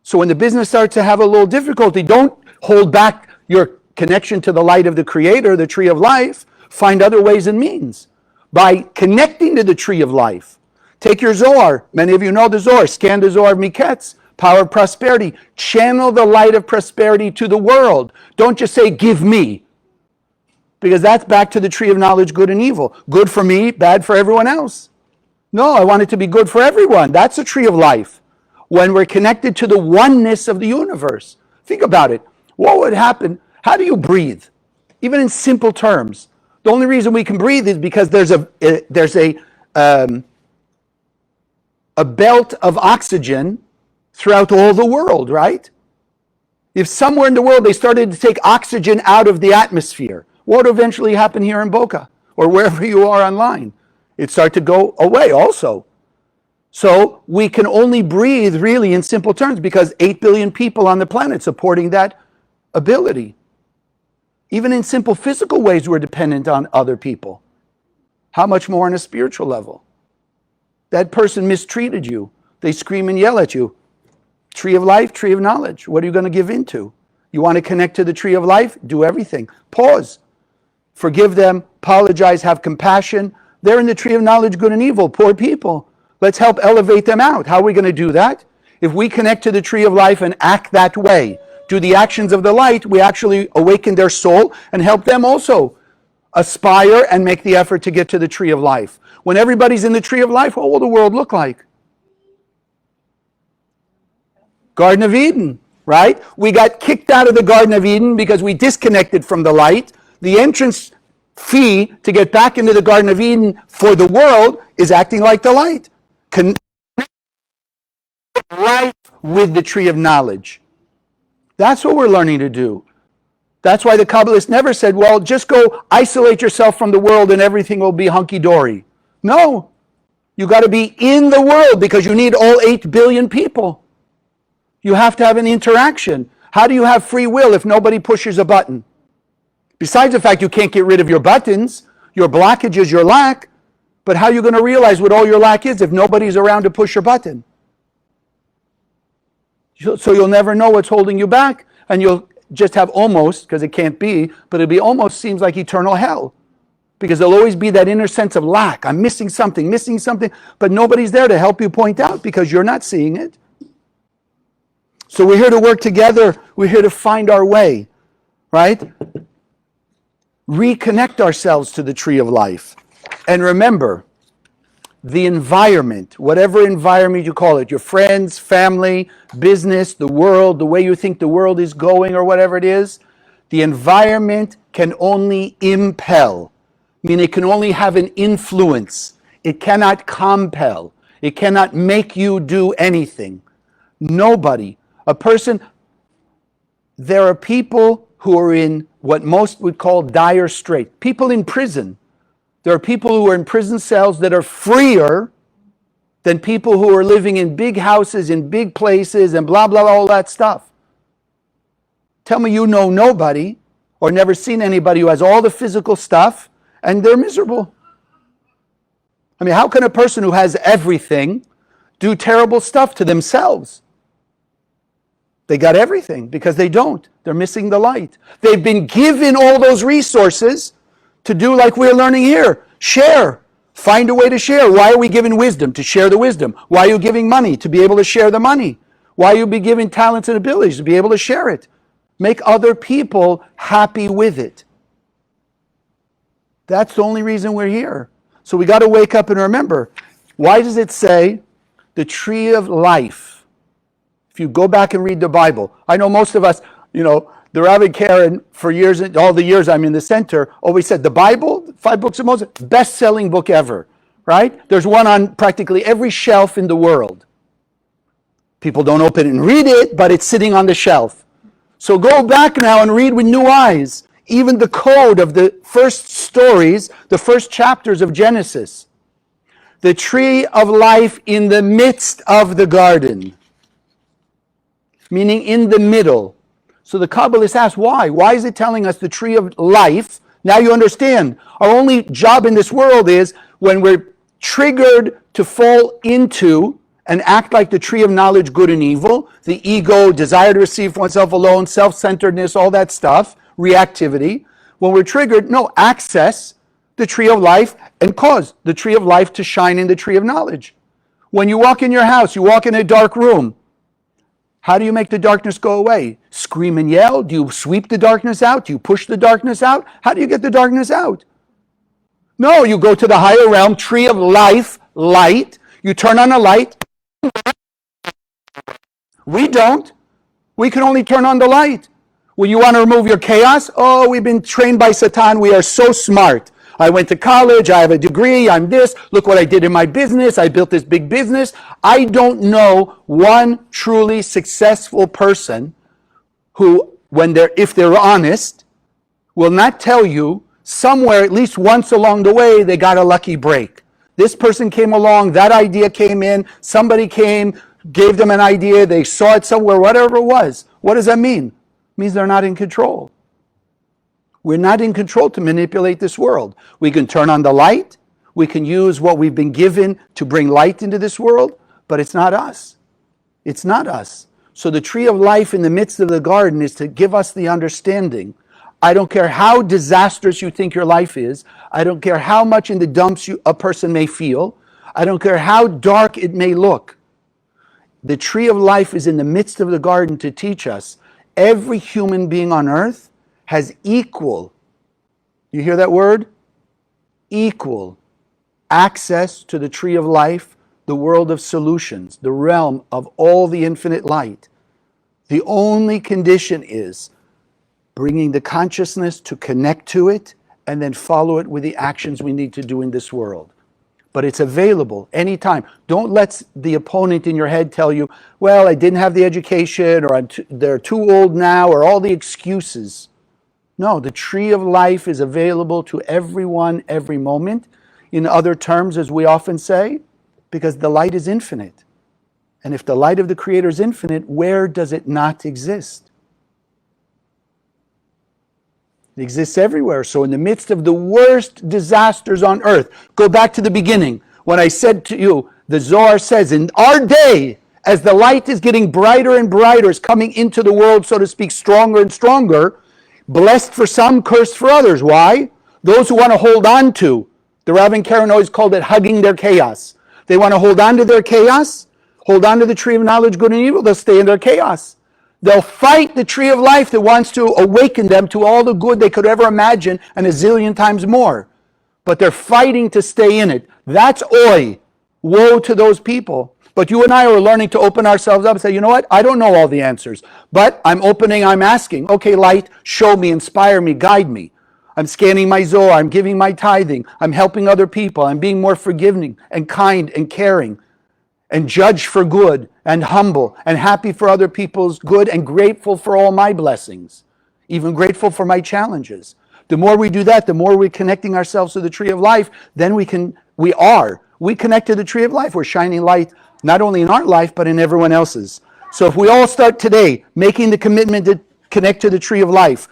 Speaker 1: So when the business starts to have a little difficulty, don't hold back your connection to the light of the Creator, the tree of life. Find other ways and means. By connecting to the tree of life. Take your Zohar. Many of you know the Zohar. Scan the Zohar of Miketz. Power of prosperity. Channel the light of prosperity to the world. Don't just say, give me. Because that's back to the tree of knowledge, good and evil. Good for me, bad for everyone else. No, I want it to be good for everyone. That's a tree of life. When we're connected to the oneness of the universe. Think about it. What would happen? How do you breathe? Even in simple terms. The only reason we can breathe is because there's a belt of oxygen throughout all the world, right? If somewhere in the world they started to take oxygen out of the atmosphere, what would eventually happen here in Boca or wherever you are online? It'd start to go away also. So we can only breathe really in simple terms because 8 billion people on the planet supporting that ability. Even in simple physical ways, we're dependent on other people. How much more on a spiritual level? That person mistreated you. They scream and yell at you. Tree of life, tree of knowledge. What are you going to give into? You want to connect to the tree of life? Do everything. Pause. Forgive them. Apologize. Have compassion. They're in the tree of knowledge, good and evil. Poor people. Let's help elevate them out. How are we going to do that? If we connect to the tree of life and act that way, do the actions of the light, we actually awaken their soul and help them also aspire and make the effort to get to the tree of life. When everybody's in the tree of life, what will the world look like? Garden of Eden, right? We got kicked out of the Garden of Eden because we disconnected from the light. The entrance fee to get back into the Garden of Eden for the world is acting like the light. Connect life with the tree of knowledge. That's what we're learning to do. That's why the Kabbalists never said, well, just go isolate yourself from the world and everything will be hunky-dory. No. You got to be in the world because you need all 8 billion people. You have to have an interaction. How do you have free will if nobody pushes a button? Besides the fact you can't get rid of your buttons, your blockages, your lack, but how are you going to realize what all your lack is if nobody's around to push your button? So you'll never know what's holding you back, and you'll just have almost, because it can't be, but it'll be almost seems like eternal hell. Because there'll always be that inner sense of lack. I'm missing something, but nobody's there to help you point out because you're not seeing it. So we're here to work together. We're here to find our way, right? Reconnect ourselves to the tree of life. And remember, the environment, whatever environment you call it, your friends, family, business, the world, the way you think the world is going or whatever it is, the environment can only impel. I mean, it can only have an influence. It cannot compel. It cannot make you do anything. Nobody. A person, there are people who are in what most would call dire straits. People in prison. There are people who are in prison cells that are freer than people who are living in big houses, in big places, and blah, blah, all that stuff. Tell me you know nobody or never seen anybody who has all the physical stuff and they're miserable. I mean, how can a person who has everything do terrible stuff to themselves? They got everything because they don't. They're missing the light. They've been given all those resources to do like we're learning here. Share. Find a way to share. Why are we giving wisdom? To share the wisdom. Why are you giving money? To be able to share the money. Why are you be giving talents and abilities? To be able to share it. Make other people happy with it. That's the only reason we're here. So we got to wake up and remember, why does it say the tree of life? If you go back and read the Bible, I know most of us, the Rabbi Karen, for years, all the years I'm in the center, always said the Bible, 5 books of Moses, best-selling book ever, right? There's one on practically every shelf in the world. People don't open it and read it, but it's sitting on the shelf. So go back now and read with new eyes, even the code of the first stories, the first chapters of Genesis. The tree of life in the midst of the garden, meaning in the middle. So the Kabbalist asks, why? Why is it telling us the tree of life? Now you understand. Our only job in this world is when we're triggered to fall into and act like the tree of knowledge, good and evil, the ego, desire to receive for oneself alone, self-centeredness, all that stuff, reactivity. When we're triggered, no, access the tree of life and cause the tree of life to shine in the tree of knowledge. When you walk in your house, you walk in a dark room, how do you make the darkness go away? Scream and yell? Do you sweep the darkness out? Do you push the darkness out? How do you get the darkness out? No, you go to the higher realm, tree of life, light. You turn on a light. We don't. We can only turn on the light. When you want to remove your chaos, we've been trained by Satan. We are so smart. I went to college, I have a degree, I'm this, look what I did in my business, I built this big business. I don't know one truly successful person who, if they're honest, will not tell you somewhere, at least once along the way, they got a lucky break. This person came along, that idea came in, somebody came, gave them an idea, they saw it somewhere, whatever it was. What does that mean? It means they're not in control. We're not in control to manipulate this world. We can turn on the light. We can use what we've been given to bring light into this world, but it's not us. It's not us. So the tree of life in the midst of the garden is to give us the understanding. I don't care how disastrous you think your life is. I don't care how much in the dumps a person may feel. I don't care how dark it may look. The tree of life is in the midst of the garden to teach us every human being on earth has equal, you hear that word? Equal access to the tree of life, the world of solutions, the realm of all the infinite light. The only condition is bringing the consciousness to connect to it and then follow it with the actions we need to do in this world. But it's available anytime. Don't let the opponent in your head tell you, well, I didn't have the education, or they're too old now, or all the excuses. No, the tree of life is available to everyone, every moment. In other terms, as we often say, because the light is infinite. And if the light of the Creator is infinite, where does it not exist? It exists everywhere. So in the midst of the worst disasters on earth, go back to the beginning. When I said to you, the Zohar says, in our day, as the light is getting brighter and brighter, is coming into the world, so to speak, stronger and stronger, blessed for some, cursed for others. Why? Those who want to hold on to. The Rav and Karen always called it hugging their chaos. They want to hold on to their chaos, hold on to the tree of knowledge, good and evil, they'll stay in their chaos. They'll fight the tree of life that wants to awaken them to all the good they could ever imagine and a zillion times more. But they're fighting to stay in it. That's oi. Woe to those people. But you and I are learning to open ourselves up and say, you know what? I don't know all the answers. But I'm opening, I'm asking. Okay, light, show me, inspire me, guide me. I'm scanning my Zohar, I'm giving my tithing, I'm helping other people, I'm being more forgiving and kind and caring and judge for good and humble and happy for other people's good and grateful for all my blessings, even grateful for my challenges. The more we do that, the more we're connecting ourselves to the tree of life, then we connect to the tree of life. We're shining light not only in our life, but in everyone else's. So if we all start today making the commitment to connect to the tree of life,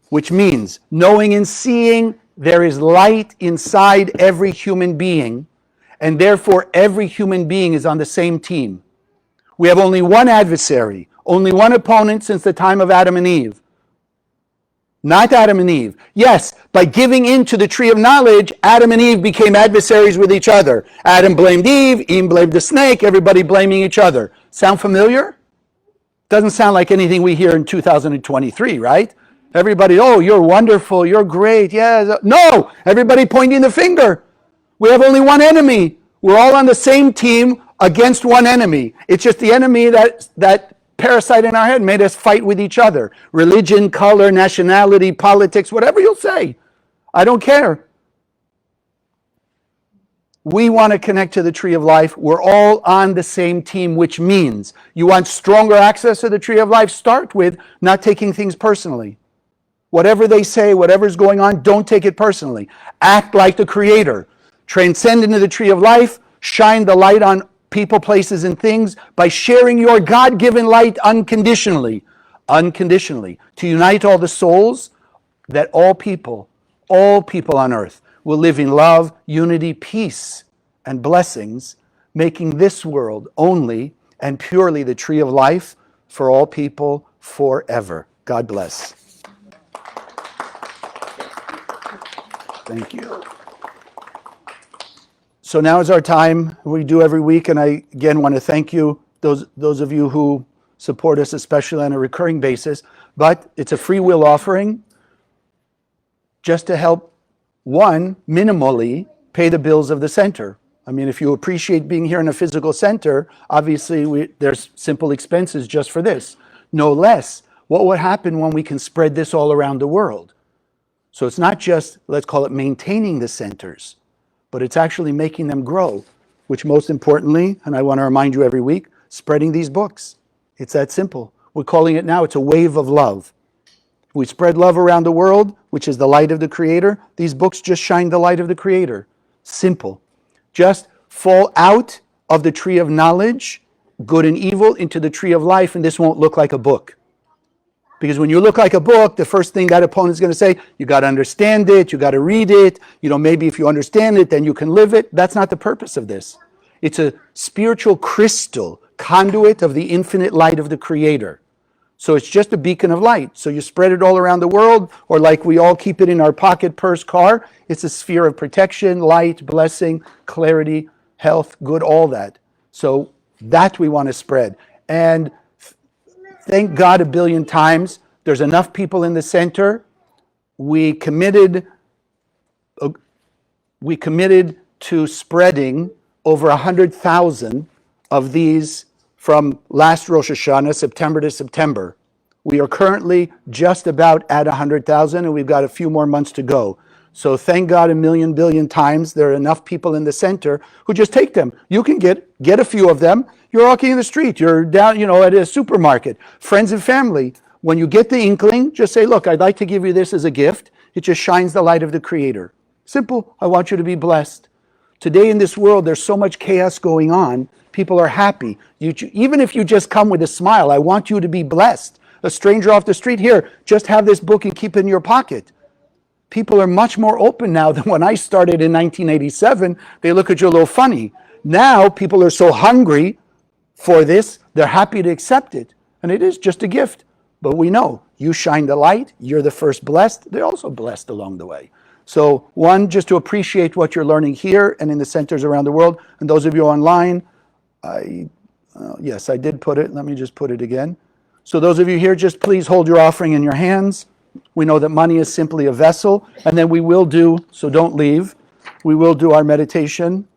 Speaker 1: which means knowing and seeing there is light inside every human being, and therefore every human being is on the same team. We have only one adversary, only one opponent since the time of Adam and Eve. Not Adam and Eve. Yes, by giving in to the tree of knowledge, Adam and Eve became adversaries with each other. Adam blamed Eve blamed the snake, everybody blaming each other. Sound familiar? Doesn't sound like anything we hear in 2023, right? Everybody, oh, you're wonderful, you're great, yeah. No, everybody pointing the finger. We have only one enemy. We're all on the same team against one enemy. It's just the enemy that parasite in our head made us fight with each other. Religion, color, nationality, politics, whatever you'll say. I don't care. We want to connect to the tree of life. We're all on the same team, which means you want stronger access to the tree of life, start with not taking things personally. Whatever they say, whatever's going on, don't take it personally. Act like the Creator. Transcend into the tree of life. Shine the light on people, places, and things by sharing your God-given light unconditionally. Unconditionally. To unite all the souls, that all people on earth will live in love, unity, peace, and blessings, making this world only and purely the tree of life for all people forever. God bless. Thank you. So now is our time. We do every week, and I again want to thank you, those of you who support us, especially on a recurring basis. But it's a free will offering just to help, one, minimally pay the bills of the center. I mean, if you appreciate being here in a physical center, obviously there's simple expenses just for this. No less, what would happen when we can spread this all around the world? So it's not just, let's call it maintaining the centers, but it's actually making them grow, which most importantly, and I want to remind you every week, spreading these books. It's that simple. We're calling it now, it's a wave of love. We spread love around the world, which is the light of the Creator. These books just shine the light of the Creator. Simple. Just fall out of the tree of knowledge, good and evil, into the tree of life, and this won't look like a book. Because when you look like a book, the first thing that opponent's going to say, you got to understand it, you got to read it, maybe if you understand it, then you can live it. That's not the purpose of this. It's a spiritual crystal, conduit of the infinite light of the Creator. So it's just a beacon of light. So you spread it all around the world, or like we all keep it in our pocket, purse, car. It's a sphere of protection, light, blessing, clarity, health, good, all that. So that we want to spread. And thank God a billion times, there's enough people in the center. We committed to spreading over 100,000 of these from last Rosh Hashanah, September to September. We are currently just about at 100,000, and we've got a few more months to go. So thank God a million billion times there are enough people in the center who just take them. You can get a few of them. You're walking in the street, you're down, at a supermarket, friends and family. When you get the inkling, just say, look, I'd like to give you this as a gift. It just shines the light of the Creator. Simple. I want you to be blessed. Today in this world, there's so much chaos going on. People are happy. Even if you just come with a smile, I want you to be blessed. A stranger off the street, here, just have this book and keep it in your pocket. People are much more open now than when I started in 1987. They look at you a little funny. Now people are so hungry for this. They're happy to accept it. And it is just a gift. But we know you shine the light. You're the first blessed. They're also blessed along the way. So one, just to appreciate what you're learning here and in the centers around the world. And those of you online, yes, I did put it. Let me just put it again. So those of you here, just please hold your offering in your hands. We know that money is simply a vessel. And then we will do, so don't leave, we will do our meditation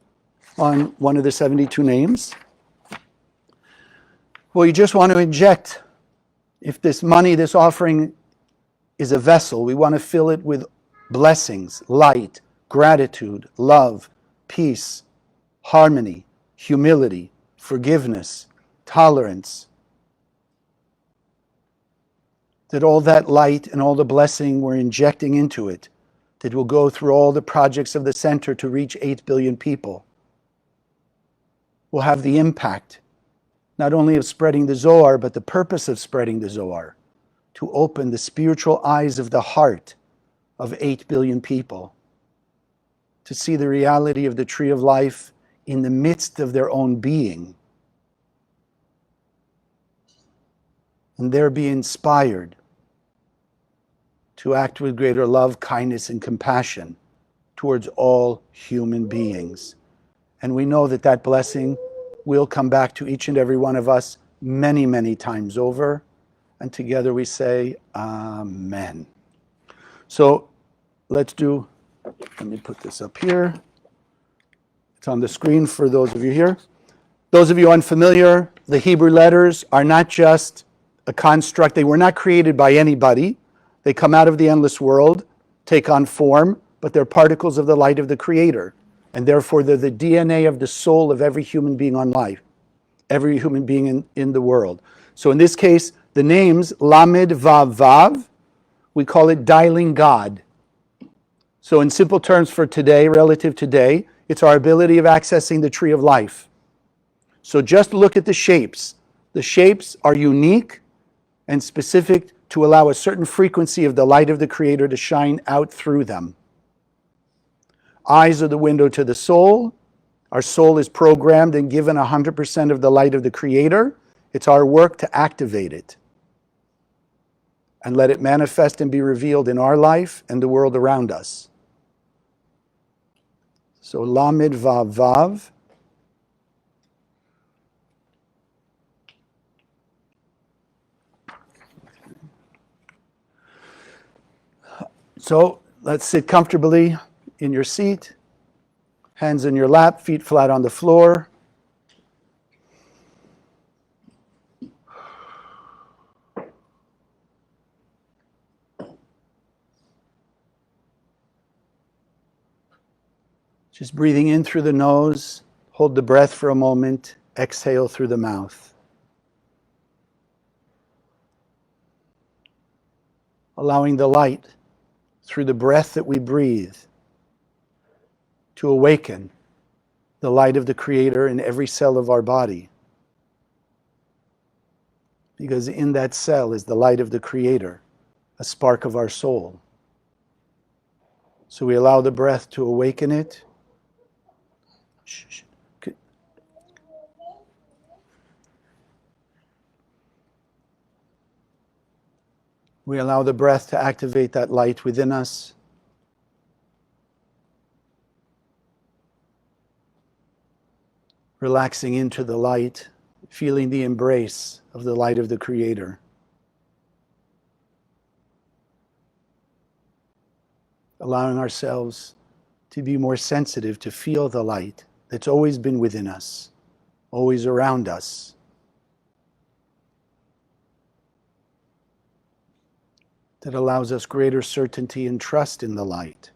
Speaker 1: on one of the 72 names. Well, you just want to inject, if this money, this offering is a vessel, we want to fill it with blessings, light, gratitude, love, peace, harmony, humility, forgiveness, tolerance. That all that light and all the blessing we're injecting into it, that will go through all the projects of the center to reach 8 billion people, will have the impact, not only of spreading the Zohar, but the purpose of spreading the Zohar, to open the spiritual eyes of the heart of 8 billion people, to see the reality of the tree of life in the midst of their own being, and there be inspired to act with greater love, kindness, and compassion towards all human beings. And we know that that blessing will come back to each and every one of us many, many times over. And together we say, Amen. So let's do, let me put this up here. It's on the screen for those of you here. Those of you unfamiliar, the Hebrew letters are not just a construct. They were not created by anybody. They come out of the endless world, take on form, but they're particles of the light of the Creator. And therefore, they're the DNA of the soul of every human being on life, every human being in the world. So in this case, the names Lamed Vav Vav, we call it dialing God. So in simple terms for today, relative today, it's our ability of accessing the tree of life. So just look at the shapes. The shapes are unique and specific to allow a certain frequency of the light of the Creator to shine out through them. Eyes are the window to the soul. Our soul is programmed and given 100% of the light of the Creator. It's our work to activate it and let it manifest and be revealed in our life and the world around us. So Lamed Vav Vav. So let's sit comfortably in your seat, hands in your lap, feet flat on the floor. Just breathing in through the nose, hold the breath for a moment, exhale through the mouth. Allowing the light through the breath that we breathe to awaken the light of the Creator in every cell of our body. Because in that cell is the light of the Creator, a spark of our soul. So we allow the breath to awaken it. We allow the breath to activate that light within us. Relaxing into the light, feeling the embrace of the light of the Creator. Allowing ourselves to be more sensitive, to feel the light that's always been within us, always around us. That allows us greater certainty and trust in the light.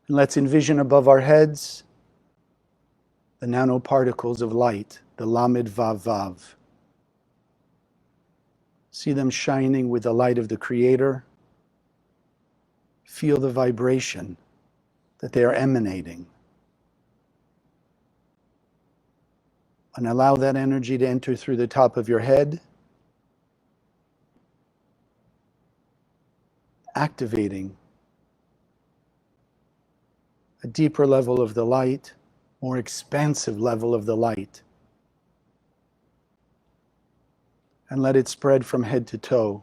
Speaker 1: And let's envision above our heads the nanoparticles of light, the Lamed Vav Vav. See them shining with the light of the Creator. Feel the vibration that they are emanating. And allow that energy to enter through the top of your head, activating a deeper level of the light, more expansive level of the light. And let it spread from head to toe.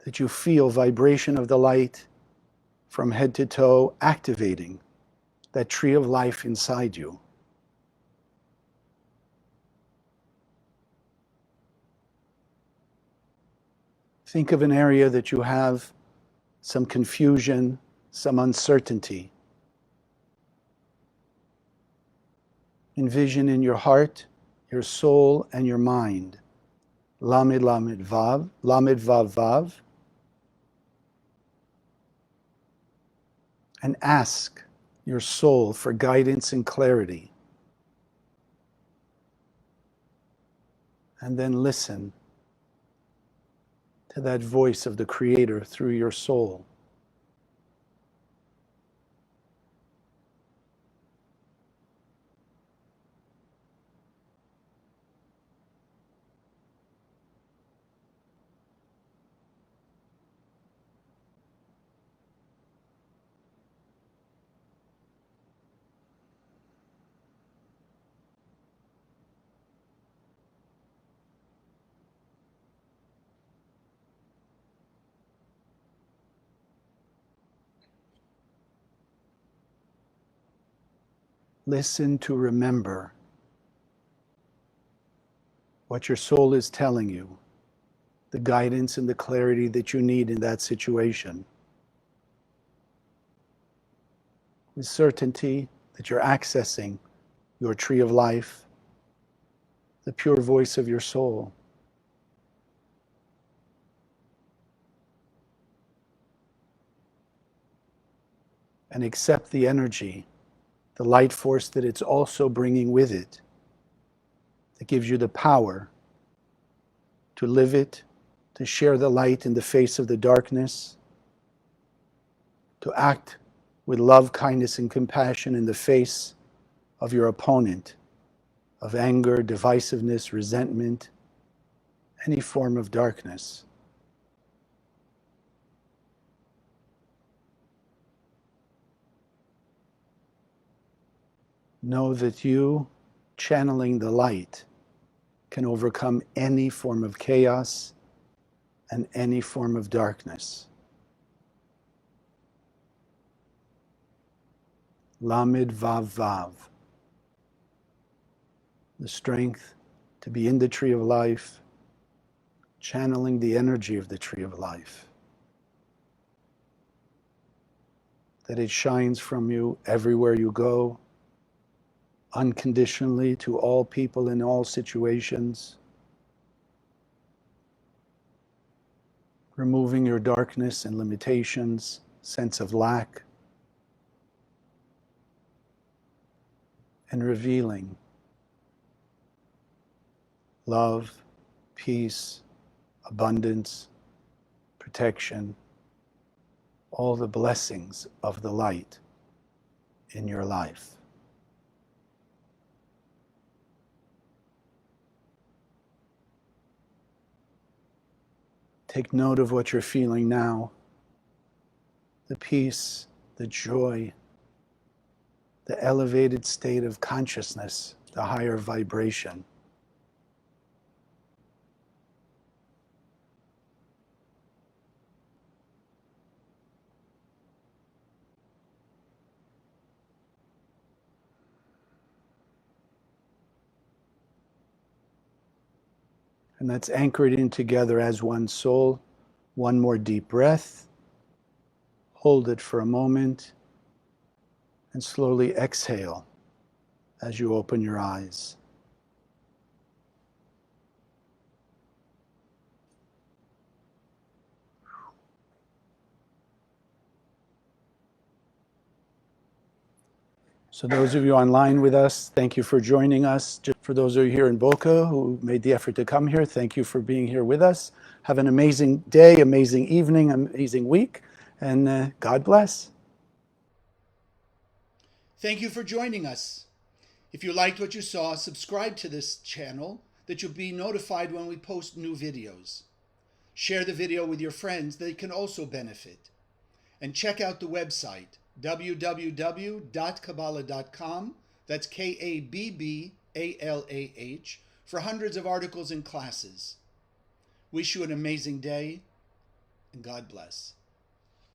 Speaker 1: That you feel vibration of the light from head to toe activating that tree of life inside you. Think of an area that you have some confusion, some uncertainty. Envision in your heart, your soul, and your mind. Lamed Lamed Vav, Lamed Vav Vav. And ask your soul for guidance and clarity. And then listen to that voice of the Creator through your soul. Listen to remember what your soul is telling you, the guidance and the clarity that you need in that situation. With certainty that you're accessing your tree of life, the pure voice of your soul. And accept the energy, the light force that it's also bringing with it, that gives you the power to live it, to share the light in the face of the darkness, to act with love, kindness, and compassion in the face of your opponent, of anger, divisiveness, resentment, any form of darkness. Know that you, channeling the light, can overcome any form of chaos and any form of darkness. Lamed Vav Vav. The strength to be in the tree of life, channeling the energy of the tree of life. That it shines from you everywhere you go, unconditionally to all people in all situations, removing your darkness and limitations, sense of lack, and revealing love, peace, abundance, protection, all the blessings of the light in your life. Take note of what you're feeling now, the peace, the joy, the elevated state of consciousness, the higher vibration. And that's anchored in together as one soul. One more deep breath. Hold it for a moment. And slowly exhale as you open your eyes. So those of you online with us, thank you for joining us. Just for those of you here in Boca who made the effort to come here, thank you for being here with us. Have an amazing day, amazing evening, amazing week, and God bless.
Speaker 2: Thank you for joining us. If you liked what you saw, subscribe to this channel.
Speaker 1: that you'll be notified when we post new videos. Share the video with your friends, they can also benefit. And check out the website, www.kabbalah.com, that's Kabbalah, for hundreds of articles and classes. Wish you an amazing day, and God bless.